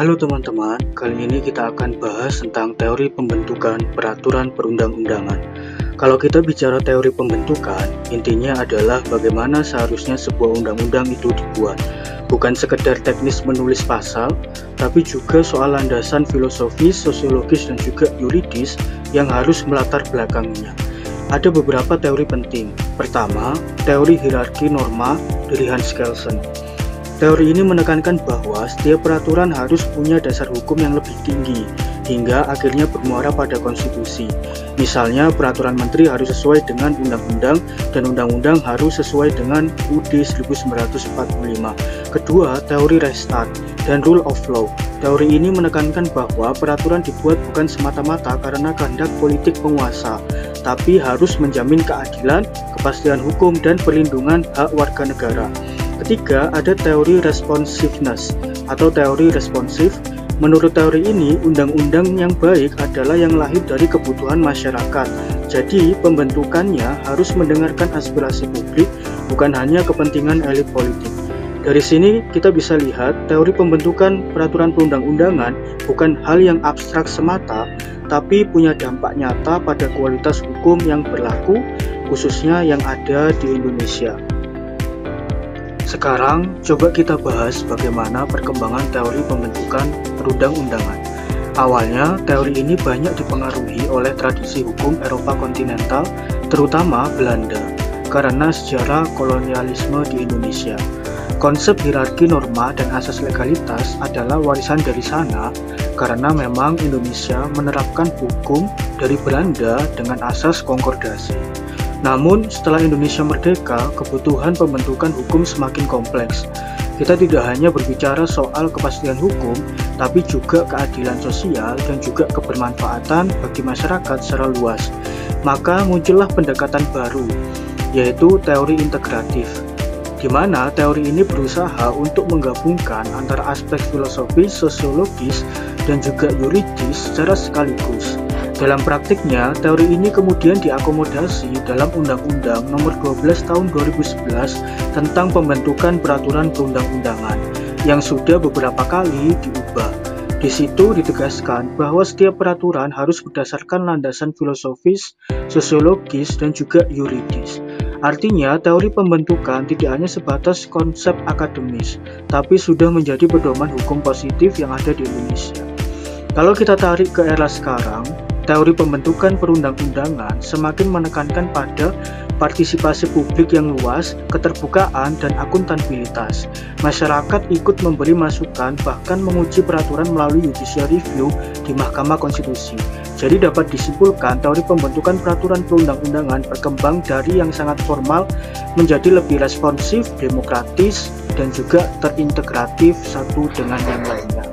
Halo teman-teman, kali ini kita akan bahas tentang teori pembentukan peraturan perundang-undangan. Kalau kita bicara teori pembentukan, intinya adalah bagaimana seharusnya sebuah undang-undang itu dibuat. Bukan sekedar teknis menulis pasal, tapi juga soal landasan filosofis, sosiologis, dan juga yuridis yang harus melatar belakangnya. Ada beberapa teori penting. Pertama, teori hierarki norma dari Hans Kelsen. Teori ini menekankan bahwa setiap peraturan harus punya dasar hukum yang lebih tinggi, hingga akhirnya bermuara pada konstitusi. Misalnya, peraturan menteri harus sesuai dengan undang-undang, dan undang-undang harus sesuai dengan UUD 1945. Kedua, teori Reichstag dan Rule of Law. Teori ini menekankan bahwa peraturan dibuat bukan semata-mata karena kehendak politik penguasa, tapi harus menjamin keadilan, kepastian hukum, dan perlindungan hak warga negara. Ketiga, ada teori responsiveness atau teori responsif. Menurut teori ini, undang-undang yang baik adalah yang lahir dari kebutuhan masyarakat. Jadi, pembentukannya harus mendengarkan aspirasi publik, bukan hanya kepentingan elit politik. Dari sini, kita bisa lihat teori pembentukan peraturan perundang-undangan bukan hal yang abstrak semata, tapi punya dampak nyata pada kualitas hukum yang berlaku, khususnya yang ada di Indonesia. Sekarang, coba kita bahas bagaimana perkembangan teori pembentukan perundang-undangan. Awalnya, teori ini banyak dipengaruhi oleh tradisi hukum Eropa kontinental, terutama Belanda, karena sejarah kolonialisme di Indonesia. Konsep hierarki norma dan asas legalitas adalah warisan dari sana, karena memang Indonesia menerapkan hukum dari Belanda dengan asas konkordasi. Namun, setelah Indonesia merdeka, kebutuhan pembentukan hukum semakin kompleks. Kita tidak hanya berbicara soal kepastian hukum, tapi juga keadilan sosial dan juga kebermanfaatan bagi masyarakat secara luas. Maka muncullah pendekatan baru, yaitu teori integratif, di mana teori ini berusaha untuk menggabungkan antara aspek filosofis, sosiologis, dan juga yuridis secara sekaligus. Dalam praktiknya, teori ini kemudian diakomodasi dalam Undang-Undang Nomor 12 Tahun 2011 tentang pembentukan peraturan perundang-undangan yang sudah beberapa kali diubah. Di situ ditegaskan bahwa setiap peraturan harus berdasarkan landasan filosofis, sosiologis, dan juga yuridis. Artinya, teori pembentukan tidak hanya sebatas konsep akademis, tapi sudah menjadi pedoman hukum positif yang ada di Indonesia. Kalau kita tarik ke era sekarang, teori pembentukan perundang-undangan semakin menekankan pada partisipasi publik yang luas, keterbukaan, dan akuntabilitas. Masyarakat ikut memberi masukan, bahkan menguji peraturan melalui judicial review di Mahkamah Konstitusi. Jadi dapat disimpulkan teori pembentukan peraturan perundang-undangan berkembang dari yang sangat formal menjadi lebih responsif, demokratis, dan juga terintegratif satu dengan yang lainnya.